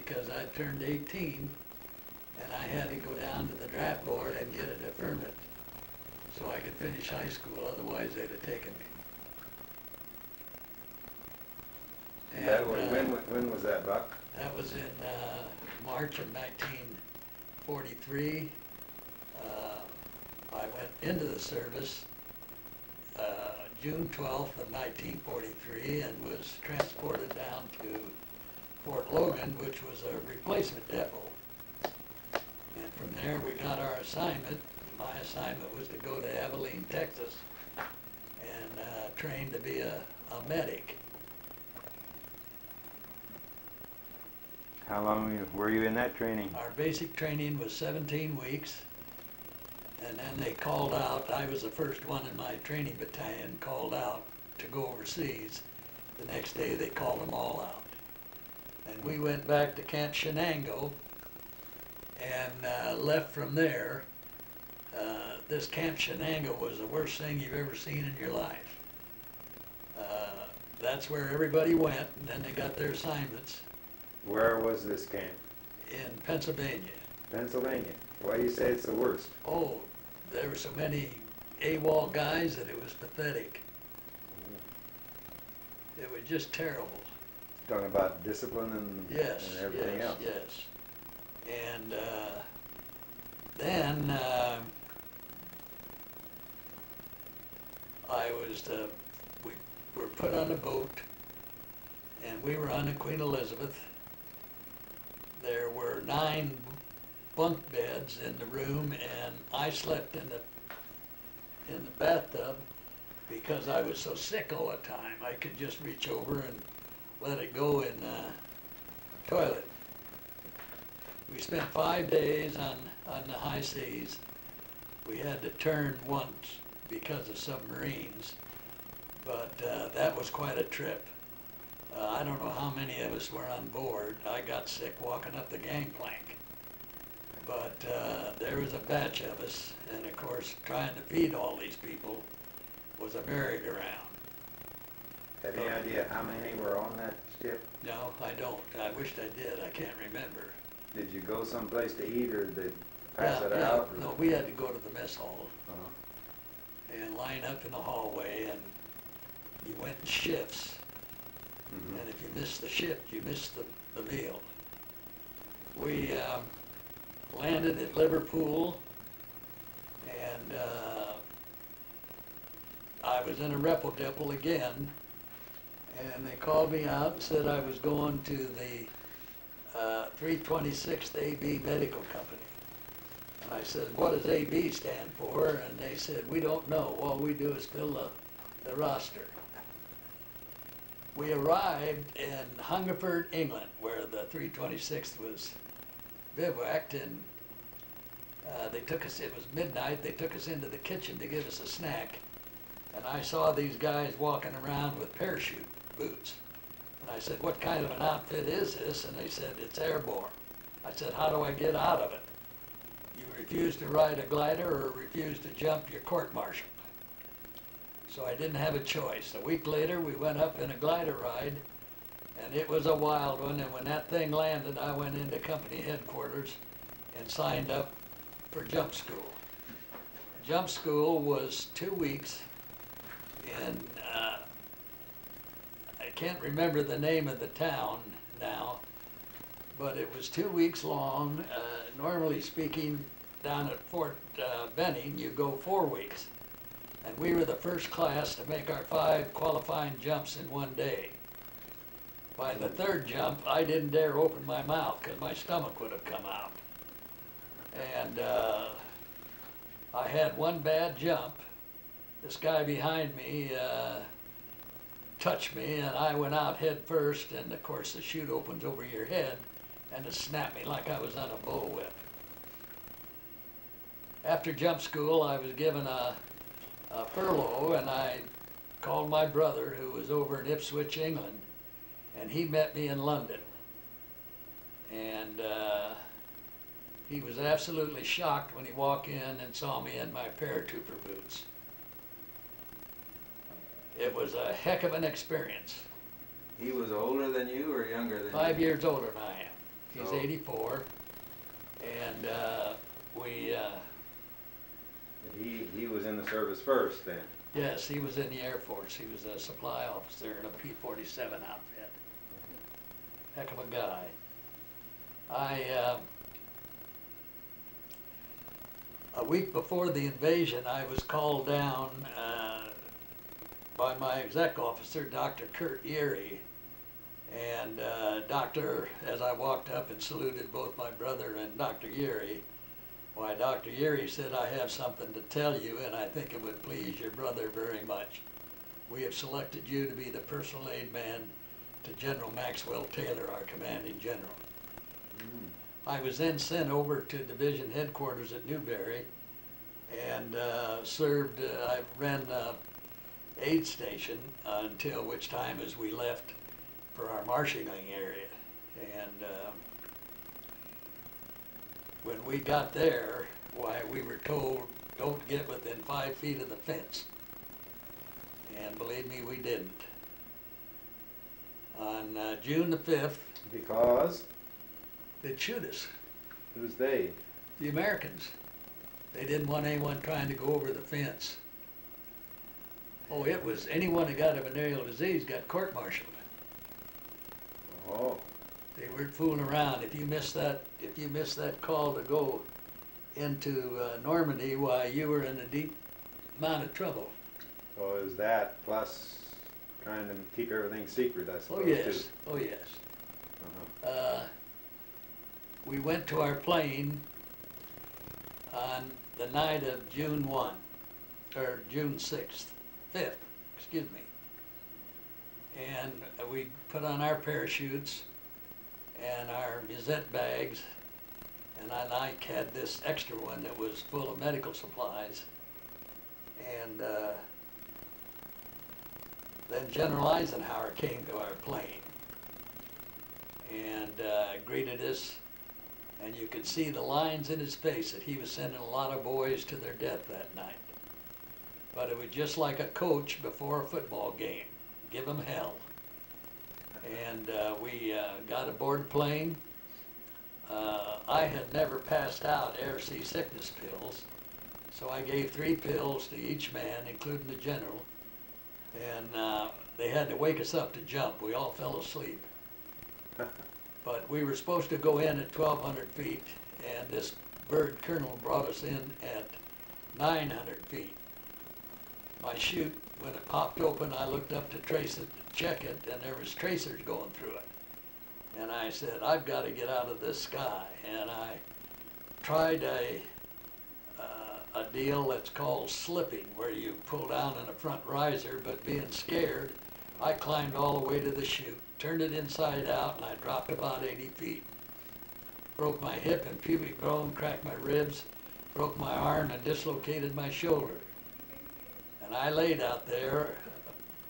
because I turned 18 and I had to go down to the draft board and get a deferment so I could finish high school, otherwise they'd have taken me. And, when was that, Buck? that was in March of 1943. I went into the service June 12th of 1943 and was transported down to Fort Logan, which was a replacement depot. And from there we got our assignment. My assignment was to go to Abilene, Texas and train to be a medic. How long were you in that training? Our basic training was 17 weeks. And then they called out. I was the first one in my training battalion called out to go overseas. The next day they called them all out. And we went back to Camp Shenango and left from there. This Camp Shenango was the worst thing you've ever seen in your life. That's where everybody went, and then they got their assignments. Where was this camp? In Pennsylvania. Pennsylvania. Why do you say it's the worst? Oh, there were so many AWOL guys that it was pathetic. It was just terrible. Talking about discipline and, yes, and everything else. Yes. And then we were put on a boat, and we were on the Queen Elizabeth. There were 9 bunk beds in the room, and I slept in the bathtub because I was so sick all the time. I could just reach over and let it go in the toilet. We spent 5 days on the high seas. We had to turn once because of submarines, but that was quite a trip. I don't know how many of us were on board. I got sick walking up the gangplank. But there was a batch of us, and of course trying to feed all these people was a merry-go-round. Have any idea how many were on that ship? No, I don't. I wished I did. I can't remember. Did you go someplace to eat, or did they pass it out? Or? No, we had to go to the mess hall Uh-huh. and line up in the hallway, and you went in shifts. Mm-hmm. And if you missed the shift, you missed the meal. We landed at Liverpool, and I was in a repo again, and they called me out and said I was going to the 326th AB Medical Company. And I said, what does AB stand for? And they said, we don't know. All we do is fill the roster. We arrived in Hungerford, England, where the 326th was bivouacked, and they took us, it was midnight, they took us into the kitchen to give us a snack. And I saw these guys walking around with parachute boots. And I said, what kind of an outfit is this? And they said, it's airborne. I said, how do I get out of it? You refuse to ride a glider or refuse to jump, you're court-martialed. So I didn't have a choice. A week later, we went up in a glider ride, and it was a wild one. And when that thing landed, I went into company headquarters and signed up for jump school. Jump school was 2 weeks, and I can't remember the name of the town now, but it was 2 weeks long. Normally speaking, down at Fort Benning, you go 4 weeks. And we were the first class to make our 5 qualifying jumps in one day. By the 3rd jump, I didn't dare open my mouth because my stomach would have come out. And I had one bad jump. This guy behind me touched me, and I went out head first, and of course the chute opens over your head, and it snapped me like I was on a bullwhip. After jump school, I was given a furlough, and I called my brother, who was over in Ipswich, England, and he met me in London. And he was absolutely shocked when he walked in and saw me in my paratrooper boots. It was a heck of an experience. He was older than you or younger than 5 years older than I am. So Oh. 84, and He was in the service first then. yes, he was in the Air Force. He was a supply officer in a P-47 outfit. Heck of a guy. A week before the invasion, I was called down by my exec officer, Dr. Kurt Yeary. And as I walked up and saluted both my brother and Dr. Yeary, why, Dr. Yeary said, I have something to tell you, and I think it would please your brother very much. We have selected you to be the personal aid man to General Maxwell Taylor, our commanding general. I was then sent over to division headquarters at Newberry and served, I ran aid station until which time as we left for our marshalling area. And when we got there, why, we were told, don't get within 5 feet of the fence. And believe me, we didn't. On June the 5th, Because? they'd shoot us. Who's they? The Americans. They didn't want anyone trying to go over the fence. Oh, it was anyone that got a venereal disease got court-martialed. Oh. They weren't fooling around. If you missed that call to go into Normandy, why, you were in a deep amount of trouble. So it was that plus trying to keep everything secret, I suppose, Oh yes, too. oh yes. Uh-huh. We went to our plane on the night of June 1, or June 6th, 5th, excuse me. And we put on our parachutes and our musette bags, and I had this extra one that was full of medical supplies. And then General Eisenhower came to our plane and greeted us, and you could see the lines in his face that he was sending a lot of boys to their death that night. But it was just like a coach before a football game. Give them hell. And we got aboard the plane. I had never passed out air seasickness pills, so I gave 3 pills to each man, including the general. And they had to wake us up to jump. We all fell asleep. But we were supposed to go in at 1,200 feet, and this bird colonel brought us in at 900 feet. My chute, when it popped open, I looked up to trace it, to check it, and there was tracers going through it. And I said, I've got to get out of this sky. And I tried a deal that's called slipping, where you pull down in a front riser, but being scared, I climbed all the way to the chute, turned it inside out, and I dropped about 80 feet. Broke my hip and pubic bone, cracked my ribs, broke my arm, and dislocated my shoulder. And I laid out there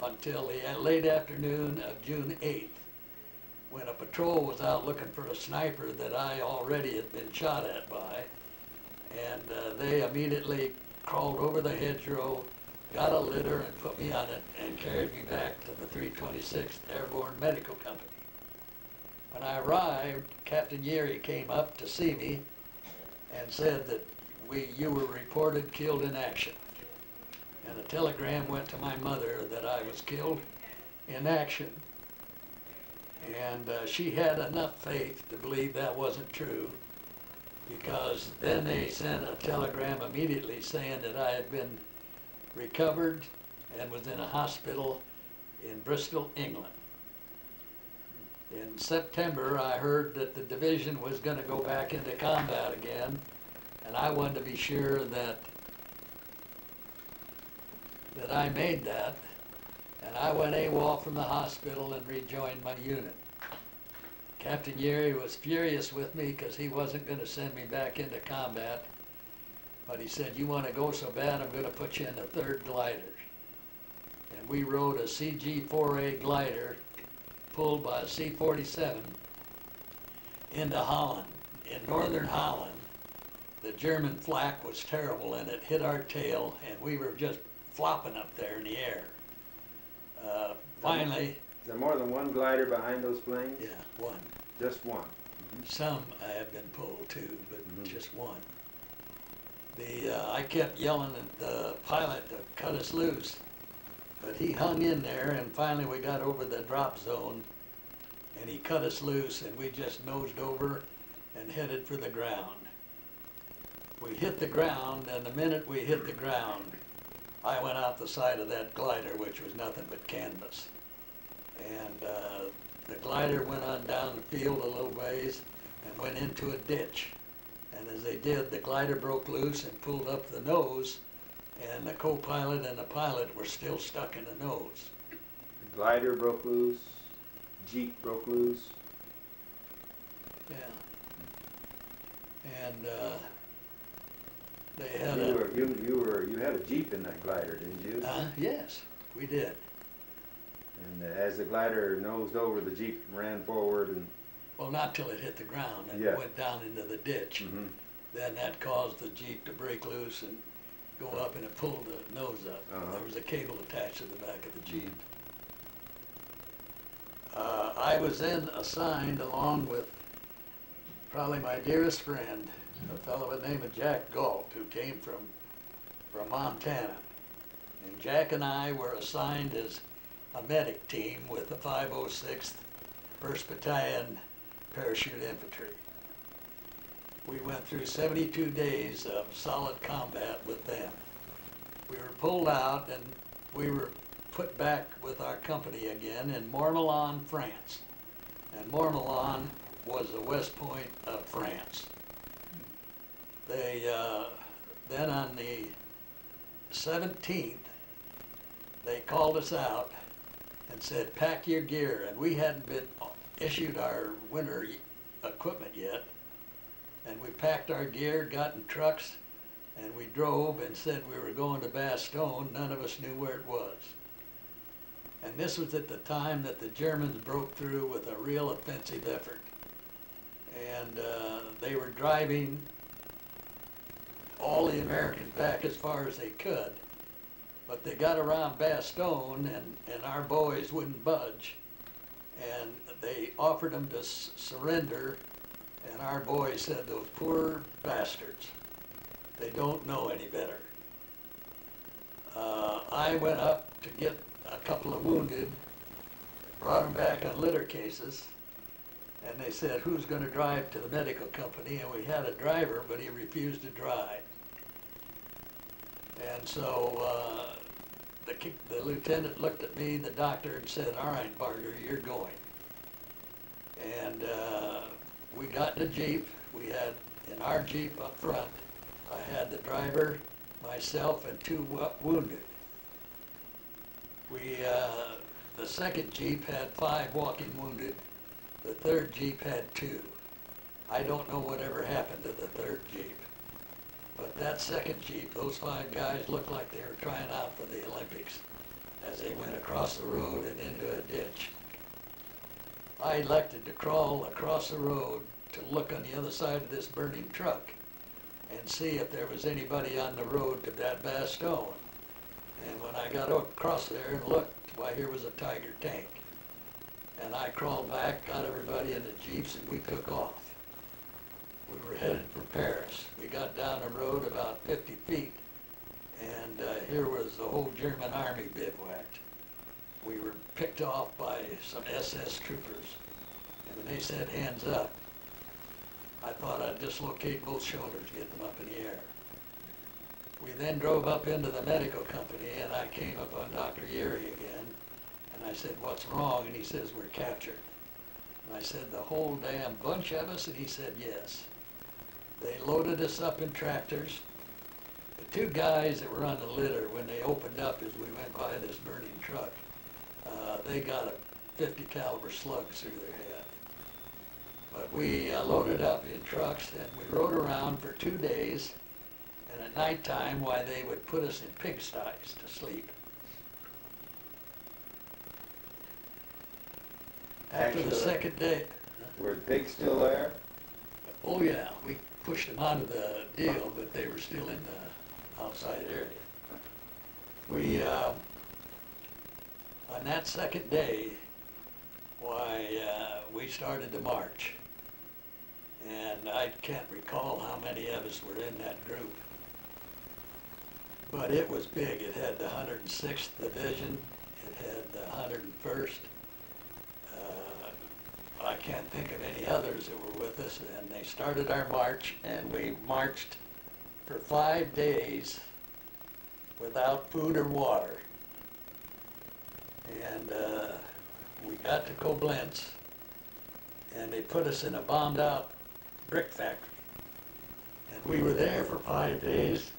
until the late afternoon of June 8th, when a patrol was out looking for a sniper that I already had been shot at by. And they immediately crawled over the hedgerow, got a litter and put me on it and carried me back to the 326th Airborne Medical Company. When I arrived, Captain Yeary came up to see me and said that you were reported killed in action. And a telegram went to my mother that I was killed in action. And she had enough faith to believe that wasn't true, because then they sent a telegram immediately saying that I had been recovered and was in a hospital in Bristol, England. In September, I heard that the division was going to go back into combat again, and I wanted to be sure that I made that, and I went AWOL from the hospital and rejoined my unit. Captain Yeary was furious with me because he wasn't going to send me back into combat, but he said, you want to go so bad, I'm going to put you in the 3rd glider. And we rode a CG-4A glider pulled by a C-47 into Holland. In northern Holland, the German flak was terrible, and it hit our tail, and we were just flopping up there in the air. Finally... Is there more than one glider behind those planes? Yeah, one. Just one? Some have been pulled too, but Mhm. just one. I kept yelling at the pilot to cut us loose, but he hung in there, and finally we got over the drop zone, and he cut us loose, and we just nosed over and headed for the ground. We hit the ground, and the minute we hit the ground, I went out the side of that glider, which was nothing but canvas. And the glider went on down the field a little ways and went into a ditch. And as they did, the glider broke loose and pulled up the nose, and the co-pilot and the pilot were still stuck in the nose. The glider broke loose, Jeep broke loose. Yeah. And they had a... You had a Jeep in that glider, didn't you? Yes, we did. And as the glider nosed over, the Jeep ran forward and... Well, not till it hit the ground and Yeah. went down into the ditch. Mhm. Then that caused the Jeep to break loose and go up, and it pulled the nose up. Uh-huh. There was a cable attached to the back of the Jeep. I was then assigned, along with probably my dearest friend, a fellow by the name of Jack Galt, who came from Montana. And Jack and I were assigned as a medic team with the 506th 1st Battalion Parachute Infantry. We went through 72 days of solid combat with them. We were pulled out, and we were put back with our company again in Mormelon, France. And Mormelon was the west point of France. They, then on the 17th, they called us out and said, pack your gear. And we hadn't been issued our winter equipment yet. And we packed our gear, got in trucks, and we drove and said we were going to Bastogne. None of us knew where it was. And this was at the time that the Germans broke through with a real offensive effort. And they were driving all the Americans back as far as they could. But they got around Bastogne, and our boys wouldn't budge. And they offered them to surrender, and our boys said, those poor bastards, they don't know any better. I went up to get a couple of wounded, brought them back on litter cases, and they said, who's going to drive to the medical company? And we had a driver, but he refused to drive. And so the lieutenant looked at me, the doctor, and said, all right, Barger, you're going. And we got in a Jeep. We had, in our Jeep up front, I had the driver, myself, and two wounded. The second Jeep had 5 walking wounded. The third Jeep had 2. I don't know whatever happened to the third Jeep. But that second Jeep, those 5 guys looked like they were trying out for the Olympics as they went across the road and into a ditch. I elected to crawl across the road to look on the other side of this burning truck and see if there was anybody on the road to that Bastogne. And when I got across there and looked, why, here was a Tiger tank. And I crawled back, got everybody in the Jeeps, and we took off. We were headed for Paris. We got down the road about 50 feet, and here was the whole German army bivouacked. We were picked off by some SS troopers, and when they said, hands up, I thought I'd dislocate both shoulders, get them up in the air. We then drove up into the medical company, and I came up on Dr. Yeri again, and I said, what's wrong? And he says, we're captured. And I said, the whole damn bunch of us? And he said, yes. They loaded us up in tractors. The 2 guys that were on the litter, when they opened up as we went by this burning truck, they got a 50 caliber slug through their head. But we loaded up in trucks, and we rode around for 2 days, and at nighttime, why, they would put us in pigsties to sleep. After the second day. Were the pigs still there? Oh yeah, we pushed them out of the deal, but they were still in the outside area. We, on that second day, why, we started to march. I can't recall how many of us were in that group. But it was big. It had the 106th Division. It had the 101st. I can't think of any others that were with us. And they started our march, and we marched for 5 days without food or water. And we got to Koblenz, and they put us in a bombed out brick factory. And we were there for 5 days.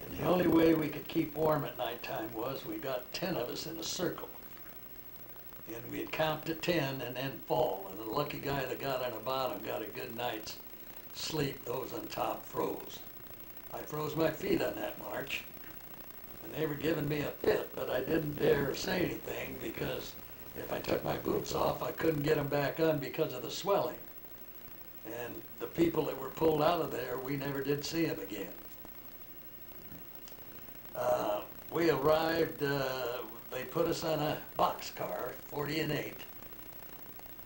And the only way we could keep warm at nighttime was we got 10 of us in a circle. And we'd count to 10 and then fall. And the lucky guy that got on the bottom got a good night's sleep. Those on top froze. I froze my feet on that march. And they were giving me a fit, but I didn't dare say anything because if I took my boots off, I couldn't get them back on because of the swelling. And the people that were pulled out of there, we never did see them again. We arrived, they put us on a boxcar, 40 and 8,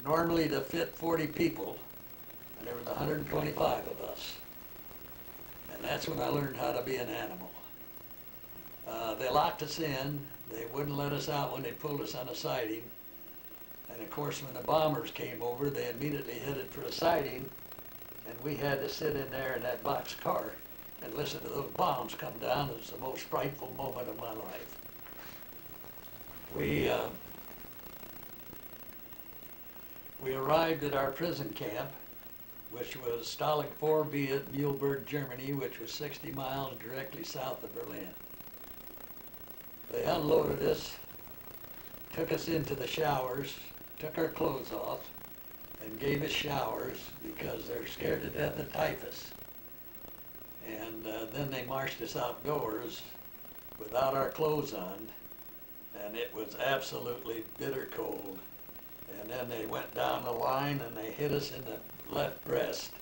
normally to fit 40 people, and there was 125 of us. And that's when I learned how to be an animal. They locked us in. They wouldn't let us out when they pulled us on a siding. And of course, when the bombers came over, they immediately headed for a siding, and we had to sit in there in that boxcar and listen to those bombs come down. It was the most frightful moment of my life. We arrived at our prison camp, which was Stalag 4B at Mühlberg, Germany, which was 60 miles directly south of Berlin. They unloaded us, took us into the showers, took our clothes off, and gave us showers because they're scared to death of typhus. And then they marched us outdoors without our clothes on, and it was absolutely bitter cold. And then they went down the line and they hit us in the left breast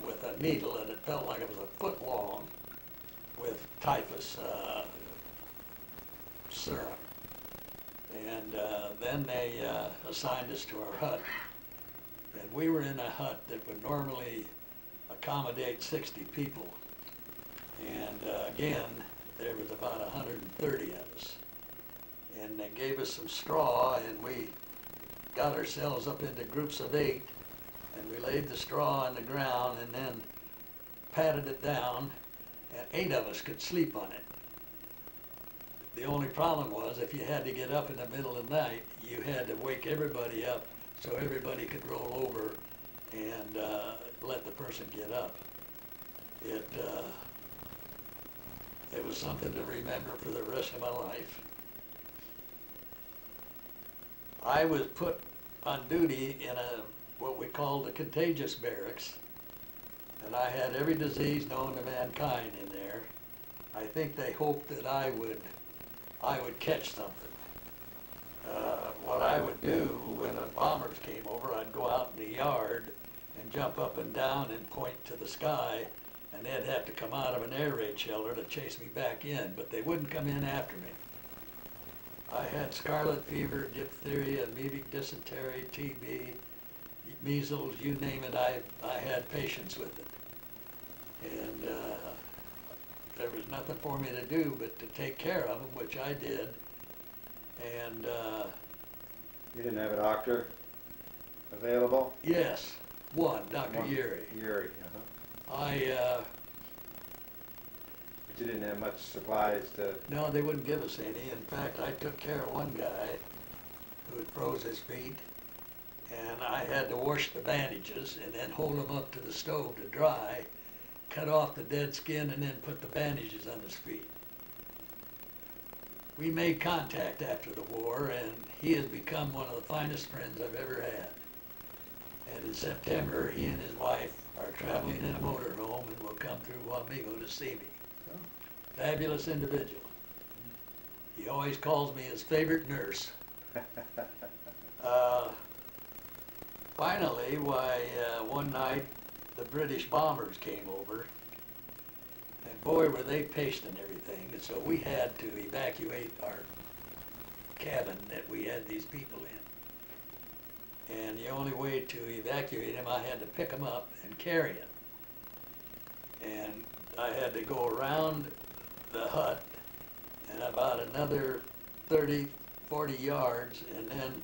with a needle, and it felt like it was a foot long with typhus serum. And then they assigned us to our hut. And we were in a hut that would normally accommodate 60 people. And again, there was about 130 of us. And they gave us some straw, and we got ourselves up into groups of 8, and we laid the straw on the ground and then patted it down, and 8 of us could sleep on it. The only problem was if you had to get up in the middle of the night, you had to wake everybody up so everybody could roll over and let the person get up. It was something to remember for the rest of my life. I was put on duty in what we called the contagious barracks, and I had every disease known to mankind in there. I think they hoped that I would catch something. What I would do when the bombers came over, I'd go out in the yard and jump up and down and point to the sky, and they'd have to come out of an air raid shelter to chase me back in, but they wouldn't come in after me. I had scarlet fever, diphtheria, amoebic dysentery, TB, measles, you name it, I had patience with it. And there was nothing for me to do but to take care of them, which I did. And you didn't have a doctor available? Yes, one, Dr. Urey. Urey, but you didn't have much supplies to... No, they wouldn't give us any. In fact, I took care of one guy who had froze his feet, and I had to wash the bandages and then hold them up to the stove to dry, cut off the dead skin, and then put the bandages on his feet. We made contact after the war, and he has become one of the finest friends I've ever had. And in September, he and his wife are traveling in a motorhome and will come through Wamego to see me. Fabulous individual. He always calls me his favorite nurse. Finally, one night the British bombers came over, and boy were they pasting everything, and so we had to evacuate our cabin that we had these people and the only way to evacuate him, I had to pick him up and carry him. And I had to go around the hut and about another 30, 40 yards, and then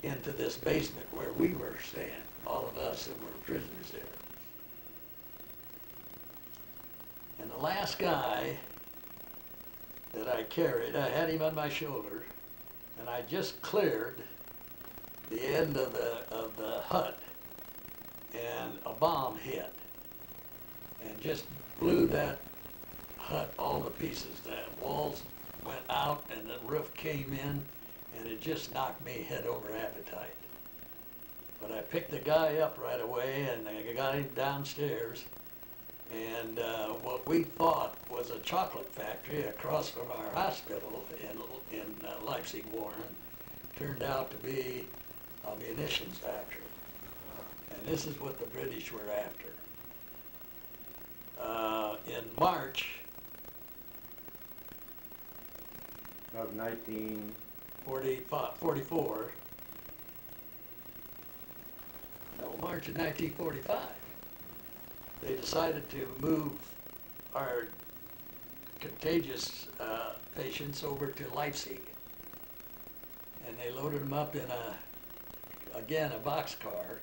into this basement where we were staying, all of us that were prisoners there. And the last guy that I carried, I had him on my shoulder, and I just cleared the end of the hut, and a bomb hit and just blew that hut all to pieces. The walls went out and the roof came in, and it just knocked me head over appetite. But I picked the guy up right away, and I got him downstairs, and what we thought was a chocolate factory across from our hospital in Leipzig, Warren, turned out to be a munitions factory. And this is what the British were after. In March Of 44, no, March of 1945, they decided to move our contagious patients over to Leipzig. And they loaded them up in a boxcar.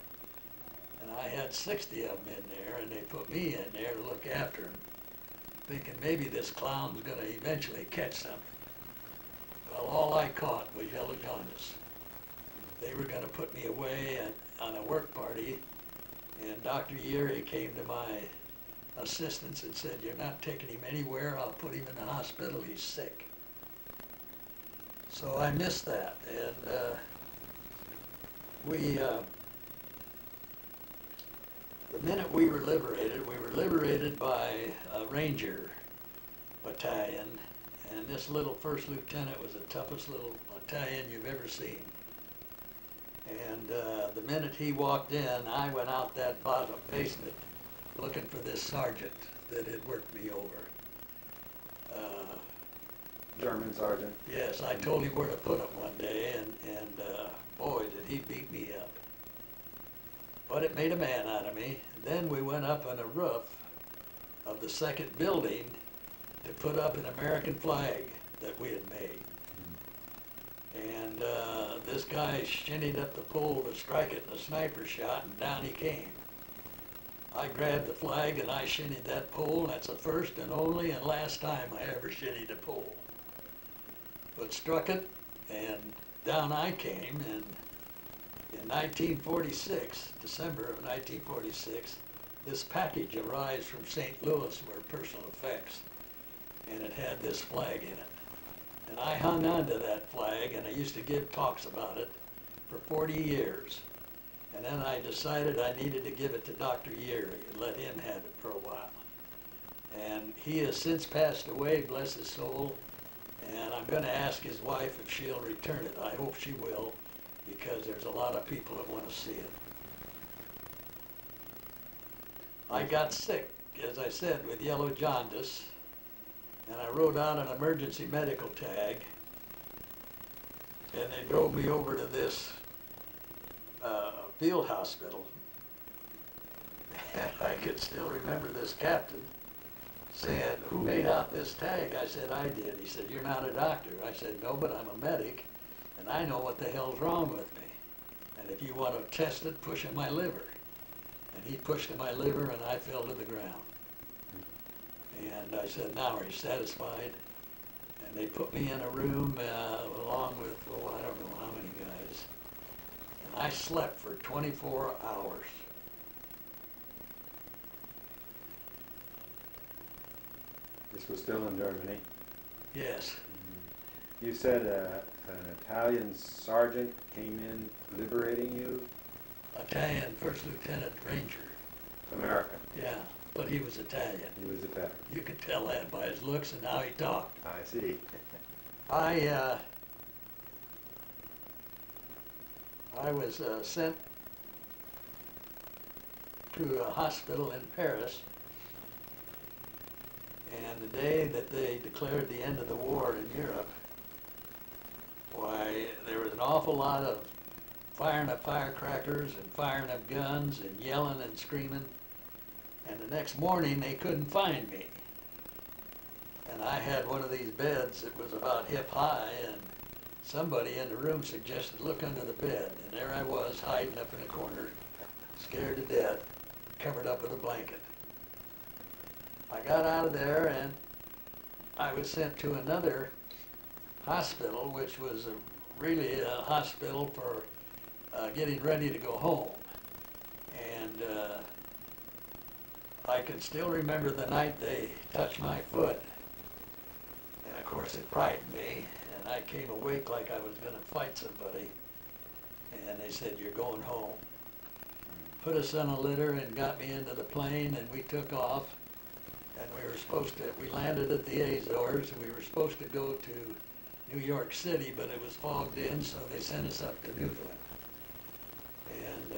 And I had 60 of them in there, and they put me in there to look after them, thinking maybe this clown's going to eventually catch something. Well, all I caught was yellow jaundice. They were going to put me away on a work party, and Dr. Yeri came to my assistance and said, "You're not taking him anywhere. I'll put him in the hospital. He's sick." So I missed that, and the minute we were liberated by a Ranger battalion, and this little first lieutenant was the toughest little battalion you've ever seen. And the minute he walked in, I went out that bottom basement looking for this sergeant that had worked me over. German sergeant. Yes, I told him where to put him one day, and boy, did he beat me up. But it made a man out of me. Then we went up on the roof of the second building to put up an American flag that we had made. And this guy shinnied up the pole to strike it in a sniper shot, and down he came. I grabbed the flag and I shinnied that pole, and that's the first and only and last time I ever shinnied a pole. But struck it, and down I came, and in 1946, December of 1946, this package arrives from St. Louis for personal effects, and it had this flag in it. And I hung on to that flag, and I used to give talks about it for 40 years. And then I decided I needed to give it to Dr. Yeri and let him have it for a while. And he has since passed away, bless his soul, and I'm going to ask his wife if she'll return it. I hope she will, because there's a lot of people that want to see it. I got sick, as I said, with yellow jaundice, and I wrote out an emergency medical tag, and they drove me over to this field hospital. And I could still remember this captain saying, "Who made out this tag?" I said, "I did." He said, "You're not a doctor." I said, "No, but I'm a medic, and I know what the hell's wrong with me. And if you want to test it, push at my liver." And he pushed at my liver, and I fell to the ground. And I said, "Now are you satisfied?" And they put me in a room along with, I don't know how many guys. And I slept for 24 hours. This was still in Germany. Yes. You said an Italian sergeant came in liberating you? Italian First Lieutenant Ranger. American. Yeah, but he was Italian. He was Italian. You could tell that by his looks and how he talked. I see. I was sent to a hospital in Paris, and the day that they declared the end of the war in Europe, why, there was an awful lot of firing up firecrackers and firing up guns and yelling and screaming. And the next morning they couldn't find me. And I had one of these beds that was about hip high, and somebody in the room suggested look under the bed. And there I was hiding up in a corner, scared to death, covered up with a blanket. I got out of there and I was sent to another hospital, which was really a hospital for getting ready to go home. And I can still remember the night they touched my foot. And of course it frightened me, and I came awake like I was going to fight somebody. And they said, "You're going home." Put us on a litter and got me into the plane, and we took off. And we landed at the Azores, and we were supposed to go to New York City, but it was fogged in, so they sent us up to Newfoundland. And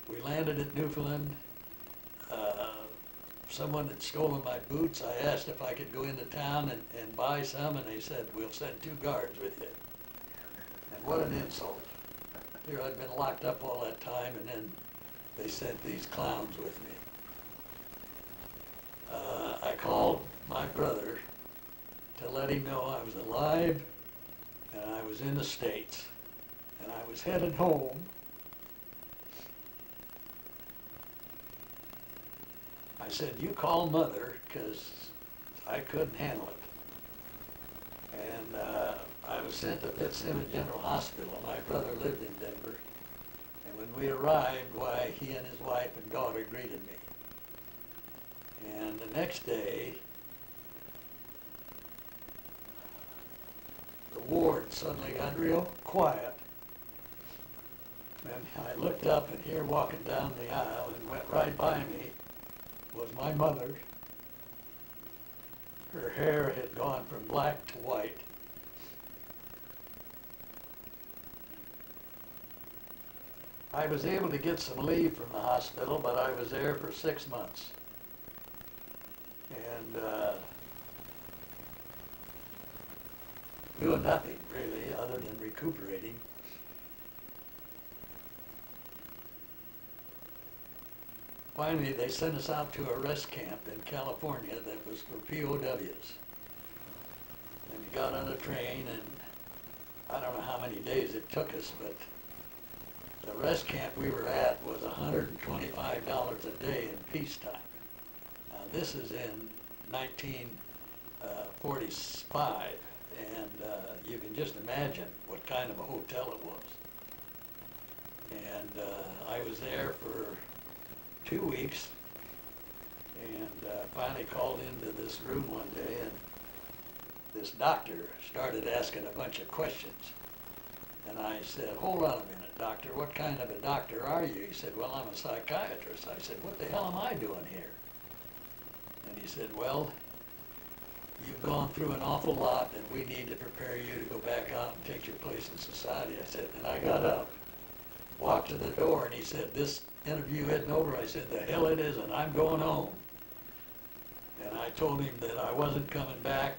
we landed at Newfoundland. Someone had stolen my boots. I asked if I could go into town and buy some, and they said, "We'll send 2 guards with you." And what an insult. Here I'd been locked up all that time, and then they sent these clowns with me. I called my brother to let him know I was alive and I was in the States, and I was headed home. I said, "You call Mother," because I couldn't handle it. And I was sent to Fitzsimmons General Hospital. My brother lived in Denver. And when we arrived, why, he and his wife and daughter greeted me. And the next day, the ward suddenly got real quiet. And I looked up, and here walking down the aisle and went right by me was my mother. Her hair had gone from black to white. I was able to get some leave from the hospital, but I was there for 6 months. And doing nothing really other than recuperating. Finally, they sent us out to a rest camp in California that was for POWs. And we got on a train, and I don't know how many days it took us, but the rest camp we were at was $125 a day in peacetime. Now, this is in 1945, and you can just imagine what kind of a hotel it was. And I was there for 2 weeks, and finally called into this room one day, and this doctor started asking a bunch of questions. And I said, "Hold on a minute, doctor, what kind of a doctor are you?" He said, "Well, I'm a psychiatrist." I said, "What the hell am I doing here?" And he said, "Well, you've gone through an awful lot, and we need to prepare you to go back out and take your place in society." I said, and I got up, walked to the door, and he said, "This interview isn't over." I said, "The hell it isn't. I'm going home." And I told him that I wasn't coming back.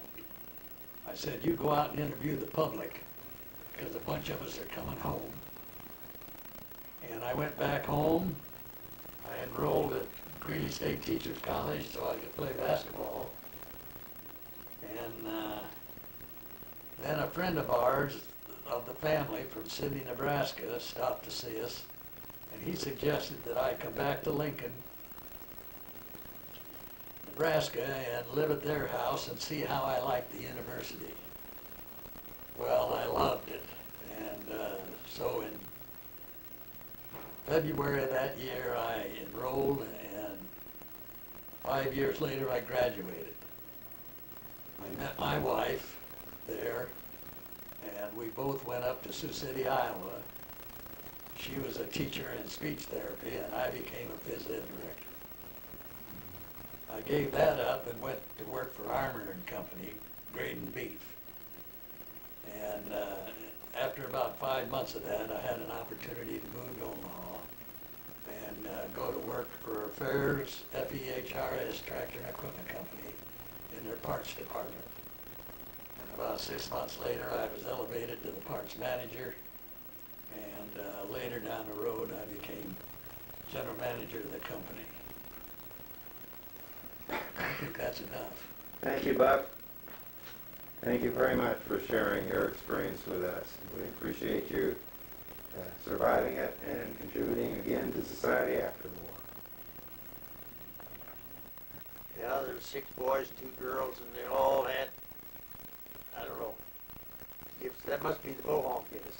I said, "You go out and interview the public, because a bunch of us are coming home." And I went back home. I enrolled at Greeley State Teachers College so I could play basketball. And then a friend of ours, of the family from Sidney, Nebraska, stopped to see us, and he suggested that I come back to Lincoln, Nebraska, and live at their house and see how I liked the university. Well, I loved it, and so in February of that year I enrolled, and 5 years later I graduated. I met my wife there, and we both went up to Sioux City, Iowa. She was a teacher in speech therapy, and I became a phys ed director. I gave that up and went to work for Armour and Company, grading beef. And after about 5 months of that, I had an opportunity to move to Omaha and go to work for Fairs, FEHRS, Tractor and Equipment Company, in their parts department. And about 6 months later, I was elevated to the parts manager, and later down the road, I became general manager of the company. I think that's enough. Thank you, Buck. Thank you very much for sharing your experience with us. We appreciate you surviving it and contributing again to society after the war. Yeah, there were 6 boys, 2 girls, and they all had, I don't know, gifts. That must be the Mohawk in us.